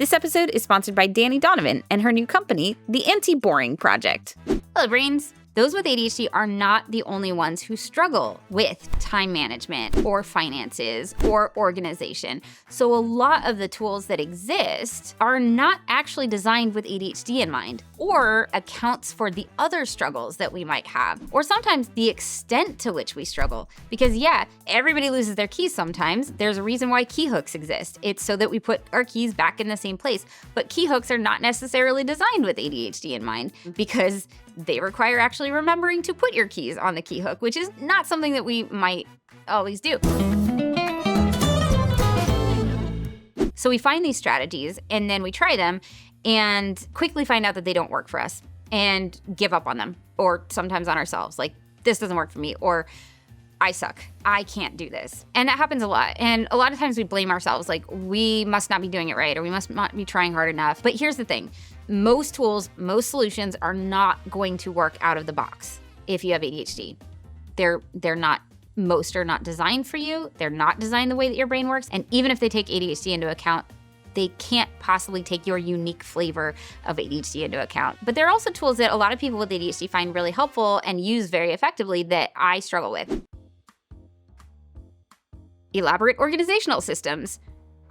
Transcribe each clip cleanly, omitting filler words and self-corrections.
This episode is sponsored by Dani Donovan and her new company, the Anti-Boring Project. Hello, brains. Those with ADHD are not the only ones who struggle with time management or finances or organization. So a lot of the tools that exist are not actually designed with ADHD in mind, or accounts for the other struggles that we might have, or sometimes the extent to which we struggle. Because yeah, everybody loses their keys sometimes. There's a reason why key hooks exist. It's so that we put our keys back in the same place. But key hooks are not necessarily designed with ADHD in mind, because they require actually remembering to put your keys on the key hook, which is not something that we might always do. So we find these strategies and then we try them and quickly find out that they don't work for us and give up on them, or sometimes on ourselves. Like, this doesn't work for me, or I suck. I can't do this. And that happens a lot. And a lot of times we blame ourselves, like we must not be doing it right, or we must not be trying hard enough. But here's the thing. Most tools, most solutions are not going to work out of the box if you have ADHD. Most are not designed for you. They're not designed the way that your brain works. And even if they take ADHD into account, they can't possibly take your unique flavor of ADHD into account. But there are also tools that a lot of people with ADHD find really helpful and use very effectively that I struggle with. Elaborate organizational systems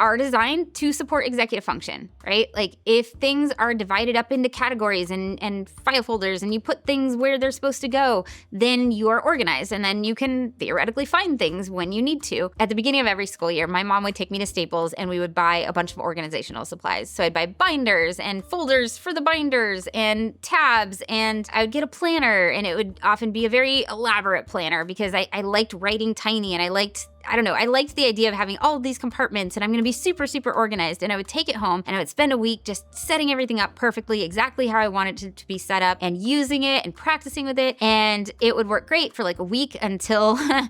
are designed to support executive function, right? Like, if things are divided up into categories and file folders and you put things where they're supposed to go, then you are organized, and then you can theoretically find things when you need to. At the beginning of every school year, my mom would take me to Staples and we would buy a bunch of organizational supplies. So I'd buy binders and folders for the binders and tabs, and I would get a planner, and it would often be a very elaborate planner because I liked writing tiny, and I liked the idea of having all of these compartments, and I'm gonna be super, super organized. And I would take it home and I would spend a week just setting everything up perfectly, exactly how I wanted it to be set up, and using it and practicing with it. And it would work great for like a week until I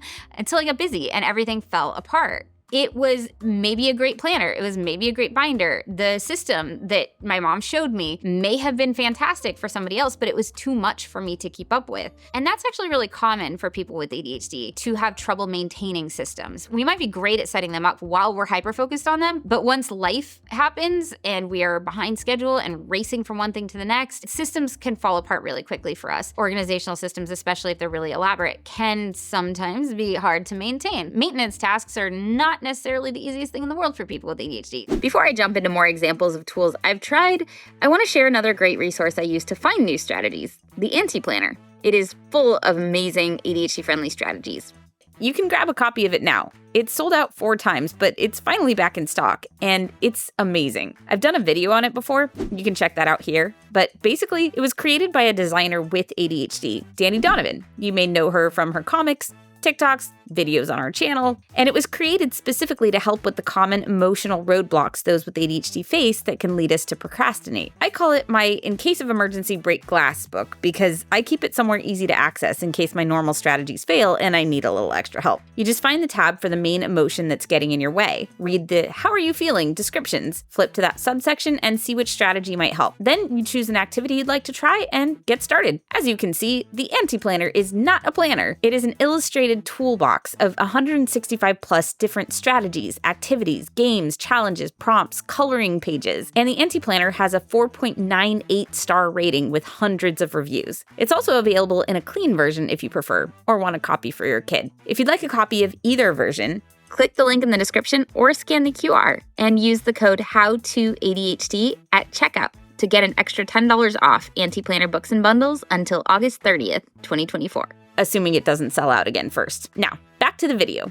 got busy and everything fell apart. It was maybe a great planner. It was maybe a great binder. The system that my mom showed me may have been fantastic for somebody else, but it was too much for me to keep up with. And that's actually really common for people with ADHD, to have trouble maintaining systems. We might be great at setting them up while we're hyper-focused on them, but once life happens and we are behind schedule and racing from one thing to the next, systems can fall apart really quickly for us. Organizational systems, especially if they're really elaborate, can sometimes be hard to maintain. Maintenance tasks are not necessarily the easiest thing in the world for people with ADHD. Before I jump into more examples of tools I've tried, I want to share another great resource I use to find new strategies, the Anti-Planner. It is full of amazing ADHD-friendly strategies. You can grab a copy of it now. It's sold out 4 times, but it's finally back in stock, and it's amazing. I've done a video on it before. You can check that out here. But basically, it was created by a designer with ADHD, Dani Donovan. You may know her from her comics, TikToks, videos on our channel, and it was created specifically to help with the common emotional roadblocks those with ADHD face that can lead us to procrastinate. I call it my in case of emergency break glass book because I keep it somewhere easy to access in case my normal strategies fail and I need a little extra help. You just find the tab for the main emotion that's getting in your way. Read the "How are you feeling?" descriptions, flip to that subsection, and see which strategy might help. Then you choose an activity you'd like to try and get started. As you can see, the Anti-Planner is not a planner. It is an illustrated toolbox of 165 plus different strategies, activities, games, challenges, prompts, coloring pages. And the Anti-Planner has a 4.98 star rating with hundreds of reviews. It's also available in a clean version if you prefer, or want a copy for your kid. If you'd like a copy of either version, click the link in the description or scan the QR and use the code HOWTOADHD at checkout to get an extra $10 off Anti-Planner books and bundles until August 30th, 2024. Assuming it doesn't sell out again first. Now, back to the video.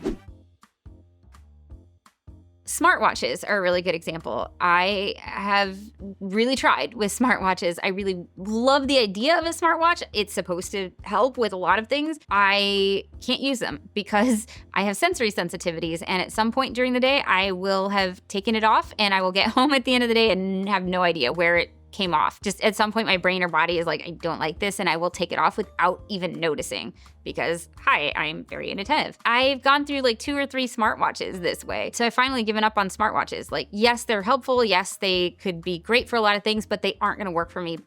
Smartwatches are a really good example. I have really tried with smartwatches. I really love the idea of a smartwatch. It's supposed to help with a lot of things. I can't use them because I have sensory sensitivities, and at some point during the day, I will have taken it off and I will get home at the end of the day and have no idea where it came off. Just at some point, my brain or body is like, I don't like this, and I will take it off without even noticing because, hi, I'm very inattentive. I've gone through like 2 or 3 smartwatches this way. So I've finally given up on smartwatches. Like, yes, they're helpful. Yes, they could be great for a lot of things, but they aren't going to work for me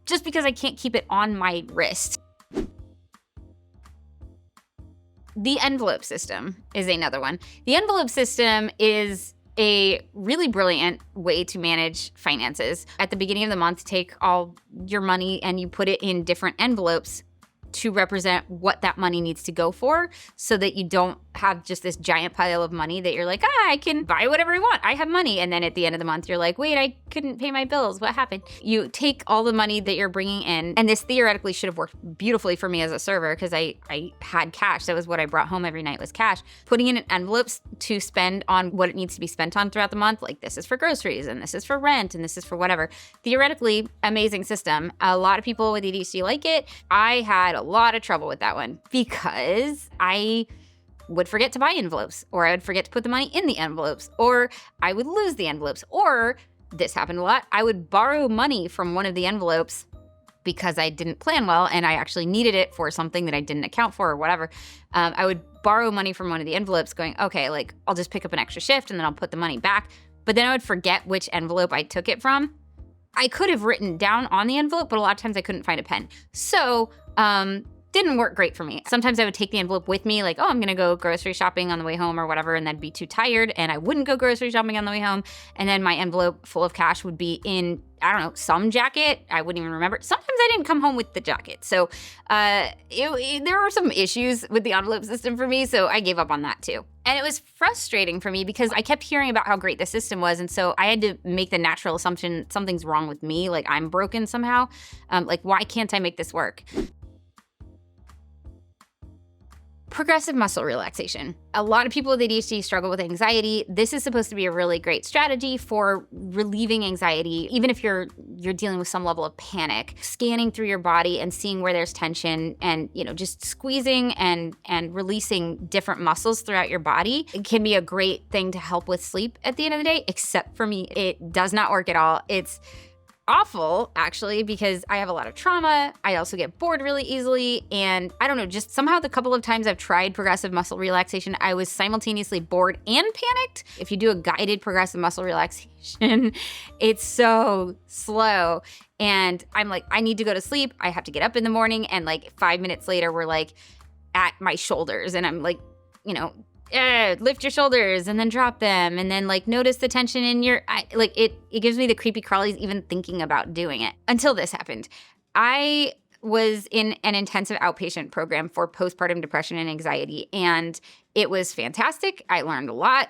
just because I can't keep it on my wrist. The envelope system is another one. The envelope system is A really brilliant way to manage finances. At the beginning of the month, take all your money and you put it in different envelopes to represent what that money needs to go for, so that you don't have just this giant pile of money that you're like, I can buy whatever I want. I have money. And then at the end of the month, you're like, wait, I couldn't pay my bills. What happened? You take all the money that you're bringing in, and this theoretically should have worked beautifully for me as a server because I had cash. That was what I brought home every night was cash. Putting in envelopes to spend on what it needs to be spent on throughout the month. Like this is for groceries and this is for rent and this is for whatever. Theoretically, amazing system. A lot of people with ADHD like it. I had a lot of trouble with that one because I would forget to buy envelopes, or I would forget to put the money in the envelopes, or I would lose the envelopes, or this happened a lot, I would borrow money from one of the envelopes because I didn't plan well and I actually needed it for something that I didn't account for or whatever. I would borrow money from one of the envelopes going, okay, like I'll just pick up an extra shift and then I'll put the money back. But then I would forget which envelope I took it from. I could have written down on the envelope, but a lot of times I couldn't find a pen. So, didn't work great for me. Sometimes I would take the envelope with me, like, oh, I'm gonna go grocery shopping on the way home or whatever, and then be too tired, and I wouldn't go grocery shopping on the way home. And then my envelope full of cash would be in, I don't know, some jacket. I wouldn't even remember. Sometimes I didn't come home with the jacket. So there were some issues with the envelope system for me, so I gave up on that too. And it was frustrating for me because I kept hearing about how great the system was, and so I had to make the natural assumption something's wrong with me, like I'm broken somehow. Like, why can't I make this work? Progressive muscle relaxation. A lot of people with ADHD struggle with anxiety. This is supposed to be a really great strategy for relieving anxiety, even if you're dealing with some level of panic. Scanning through your body and seeing where there's tension, and just squeezing and releasing different muscles throughout your body. It can be a great thing to help with sleep at the end of the day, except for me, it does not work at all. It's awful, actually, because I have a lot of trauma. I also get bored really easily. And I don't know, just somehow the couple of times I've tried progressive muscle relaxation, I was simultaneously bored and panicked. If you do a guided progressive muscle relaxation, it's so slow. And I'm like, I need to go to sleep. I have to get up in the morning. And like 5 minutes later, we're like at my shoulders. And I'm like, lift your shoulders and then drop them, and then like notice the tension in your it gives me the creepy crawlies even thinking about doing it. Until this happened. I was in an intensive outpatient program for postpartum depression and anxiety, and it was fantastic. I learned a lot.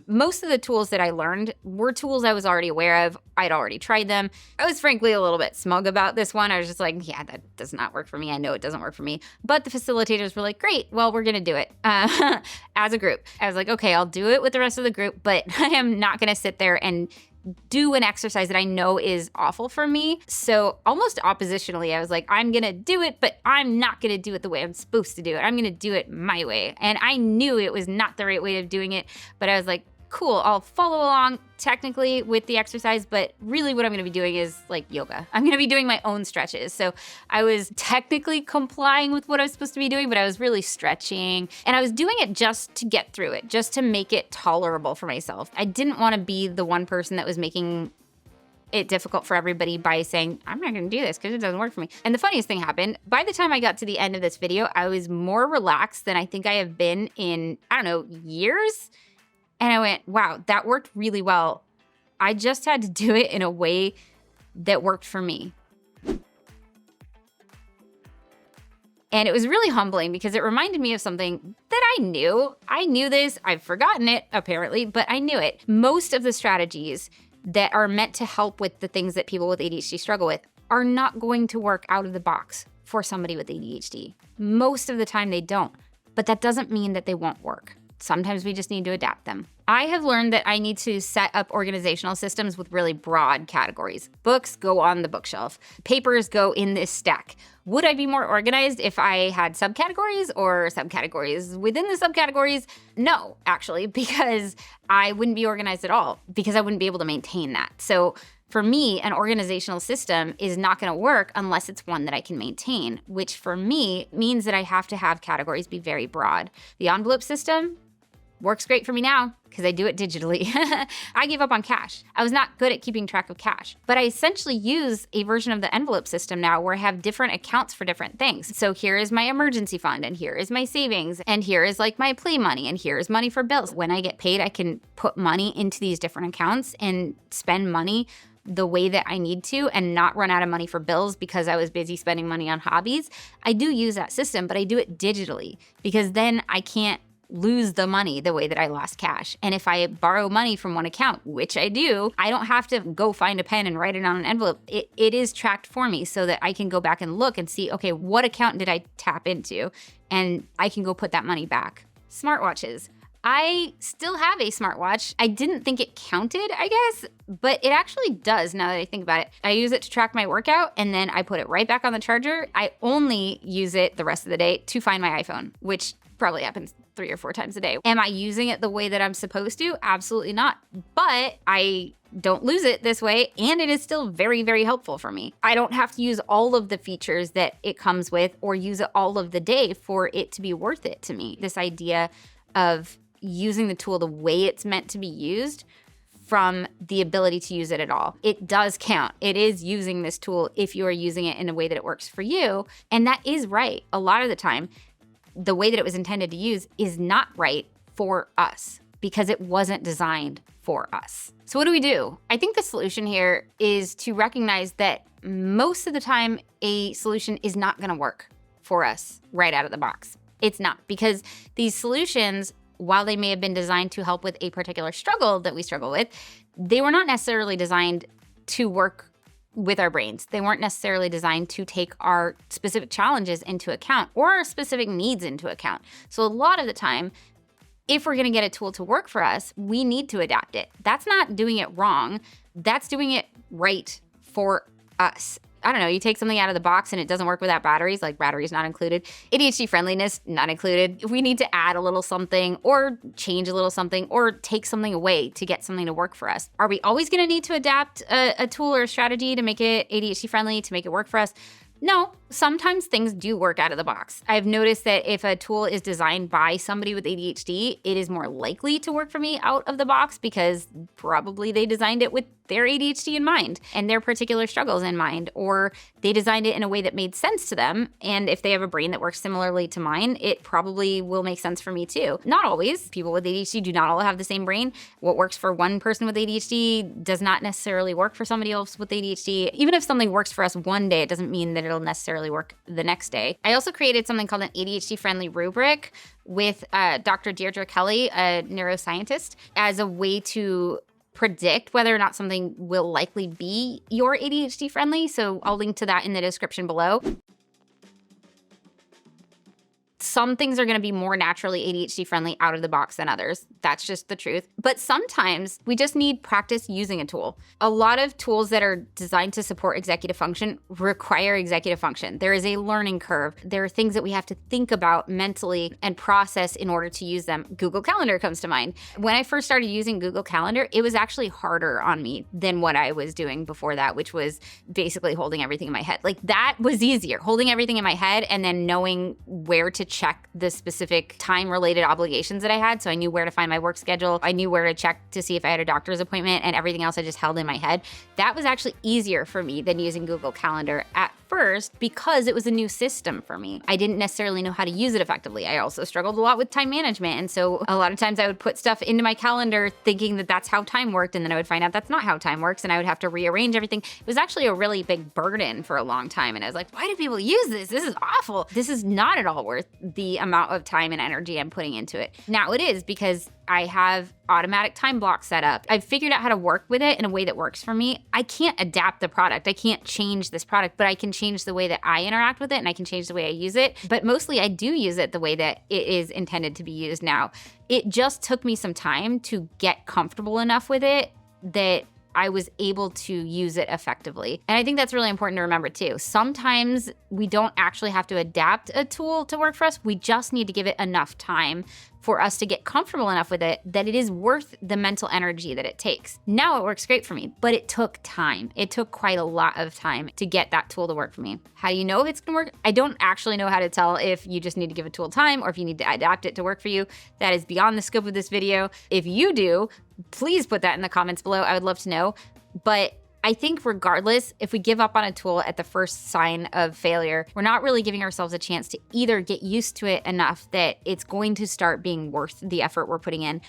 Most of the tools that I learned were tools I was already aware of. I'd already tried them. I was frankly a little bit smug about this one. I was just like, yeah, that does not work for me. I know it doesn't work for me. But the facilitators were like, great, well, we're going to do it as a group. I was like, okay, I'll do it with the rest of the group, but I am not going to sit there and do an exercise that I know is awful for me. So almost oppositionally, I was like, I'm gonna do it, but I'm not gonna do it the way I'm supposed to do it. I'm gonna do it my way. And I knew it was not the right way of doing it, but I was like, cool, I'll follow along technically with the exercise, but really what I'm gonna be doing is like yoga. I'm gonna be doing my own stretches. So I was technically complying with what I was supposed to be doing, but I was really stretching, and I was doing it just to get through it, just to make it tolerable for myself. I didn't wanna be the one person that was making it difficult for everybody by saying, I'm not gonna do this because it doesn't work for me. And the funniest thing happened, by the time I got to the end of this video, I was more relaxed than I think I have been in, years. And I went, wow, that worked really well. I just had to do it in a way that worked for me. And it was really humbling because it reminded me of something that I knew. I knew this, I've forgotten it apparently, but I knew it. Most of the strategies that are meant to help with the things that people with ADHD struggle with are not going to work out of the box for somebody with ADHD. Most of the time they don't, but that doesn't mean that they won't work. Sometimes we just need to adapt them. I have learned that I need to set up organizational systems with really broad categories. Books go on the bookshelf. Papers go in this stack. Would I be more organized if I had subcategories or subcategories within the subcategories? No, actually, because I wouldn't be organized at all, because I wouldn't be able to maintain that. So for me, an organizational system is not gonna work unless it's one that I can maintain, which for me means that I have to have categories be very broad. The envelope system, Works great for me now because I do it digitally. I gave up on cash. I was not good at keeping track of cash, but I essentially use a version of the envelope system now where I have different accounts for different things. So here is my emergency fund, and here is my savings, and here is like my play money, and here is money for bills. When I get paid, I can put money into these different accounts and spend money the way that I need to and not run out of money for bills because I was busy spending money on hobbies. I do use that system, but I do it digitally because then I can't lose the money the way that I lost cash. And if I borrow money from one account, which I do, I don't have to go find a pen and write it on an envelope. It is tracked for me so that I can go back and look and see, okay, what account did I tap into? And I can go put that money back. Smartwatches. I still have a smartwatch. I didn't think it counted, I guess, but it actually does now that I think about it. I use it to track my workout and then I put it right back on the charger. I only use it the rest of the day to find my iPhone, which probably happens 3 or 4 times a day. Am I using it the way that I'm supposed to? Absolutely not. But I don't lose it this way, and it is still very, very helpful for me. I don't have to use all of the features that it comes with or use it all of the day for it to be worth it to me. This idea of using the tool the way it's meant to be used from the ability to use it at all. It does count. It is using this tool if you are using it in a way that it works for you. And that is right. A lot of the time, the way that it was intended to use is not right for us because it wasn't designed for us. So what do? I think the solution here is to recognize that most of the time, a solution is not gonna work for us right out of the box. It's not, because these solutions, while they may have been designed to help with a particular struggle that we struggle with, they were not necessarily designed to work with our brains. They weren't necessarily designed to take our specific challenges into account or our specific needs into account. So a lot of the time, if we're gonna get a tool to work for us, we need to adapt it. That's not doing it wrong. That's doing it right for us. I don't know, you take something out of the box and it doesn't work without batteries, like batteries not included. ADHD friendliness, not included. If we need to add a little something or change a little something or take something away to get something to work for us. Are we always gonna need to adapt a tool or a strategy to make it ADHD friendly, to make it work for us? No, sometimes things do work out of the box. I've noticed that if a tool is designed by somebody with ADHD, it is more likely to work for me out of the box because probably they designed it with their ADHD in mind and their particular struggles in mind, or they designed it in a way that made sense to them. And if they have a brain that works similarly to mine, it probably will make sense for me too. Not always. People with ADHD do not all have the same brain. What works for one person with ADHD does not necessarily work for somebody else with ADHD. Even if something works for us one day, it doesn't mean that it'll necessarily work the next day. I also created something called an ADHD-friendly rubric with Dr. Deirdre Kelly, a neuroscientist, as a way to predict whether or not something will likely be your ADHD friendly. So I'll link to that in the description below. Some things are going to be more naturally ADHD friendly out of the box than others. That's just the truth. But sometimes we just need practice using a tool. A lot of tools that are designed to support executive function require executive function. There is a learning curve. There are things that we have to think about mentally and process in order to use them. Google Calendar comes to mind. When I first started using Google Calendar, it was actually harder on me than what I was doing before that, which was basically holding everything in my head. Like, that was easier, holding everything in my head and then knowing where to check the specific time-related obligations that I had. So I knew where to find my work schedule. I knew where to check to see if I had a doctor's appointment, and everything else I just held in my head. That was actually easier for me than using Google Calendar at first because it was a new system for me. I didn't necessarily know how to use it effectively. I also struggled a lot with time management. And so a lot of times I would put stuff into my calendar thinking that that's how time worked. And then I would find out that's not how time works. And I would have to rearrange everything. It was actually a really big burden for a long time. And I was like, why do people use this? This is awful. This is not at all worth the amount of time and energy I'm putting into it. Now it is, because I have automatic time blocks set up. I've figured out how to work with it in a way that works for me. I can't adapt the product. I can't change this product, but I can change the way that I interact with it, and I can change the way I use it. But mostly I do use it the way that it is intended to be used now. It just took me some time to get comfortable enough with it that I was able to use it effectively. And I think that's really important to remember too. Sometimes we don't actually have to adapt a tool to work for us. We just need to give it enough time for us to get comfortable enough with it that it is worth the mental energy that it takes. Now it works great for me, but it took time. It took quite a lot of time to get that tool to work for me. How do you know if it's gonna work? I don't actually know how to tell if you just need to give a tool time or if you need to adapt it to work for you. That is beyond the scope of this video. If you do, please put that in the comments below. I would love to know. But I think regardless, if we give up on a tool at the first sign of failure, we're not really giving ourselves a chance to either get used to it enough that it's going to start being worth the effort we're putting in,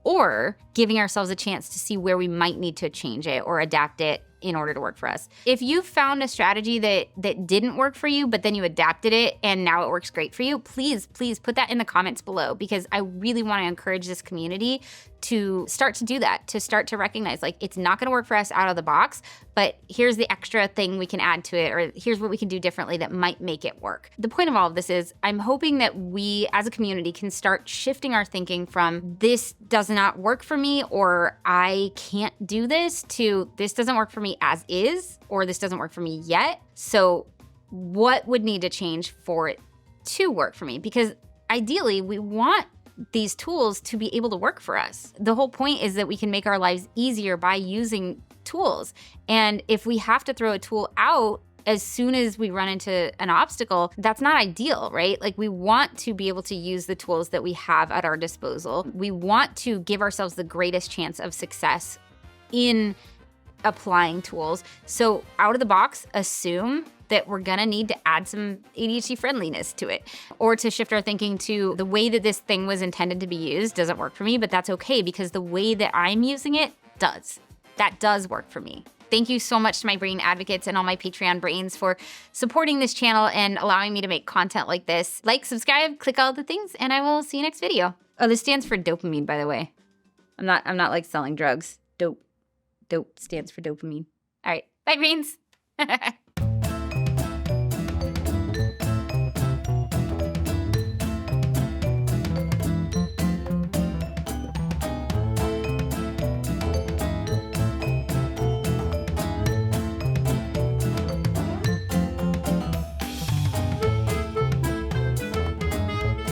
or giving ourselves a chance to see where we might need to change it or adapt it in order to work for us. If you found a strategy that didn't work for you, but then you adapted it and now it works great for you, please put that in the comments below, because I really want to encourage this community to start to do that, to start to recognize, like, it's not gonna work for us out of the box, but here's the extra thing we can add to it, or here's what we can do differently that might make it work. The point of all of this is I'm hoping that we as a community can start shifting our thinking from this does not work for me, or I can't do this, to this doesn't work for me as is, or this doesn't work for me yet. So what would need to change for it to work for me? Because ideally we want these tools to be able to work for us. The whole point is that we can make our lives easier by using tools. And if we have to throw a tool out as soon as we run into an obstacle, that's not ideal, right? Like, we want to be able to use the tools that we have at our disposal. We want to give ourselves the greatest chance of success in applying tools. So out of the box, assume that we're gonna need to add some ADHD friendliness to it, or to shift our thinking to the way that this thing was intended to be used doesn't work for me, but that's okay, because the way that I'm using it does. That does work for me. Thank you so much to my brain advocates and all my Patreon brains for supporting this channel and allowing me to make content like this. Like, subscribe, click all the things, and I will see you next video. Oh, this stands for dopamine, by the way. I'm not like selling drugs. Dope stands for dopamine. All right, bye brains.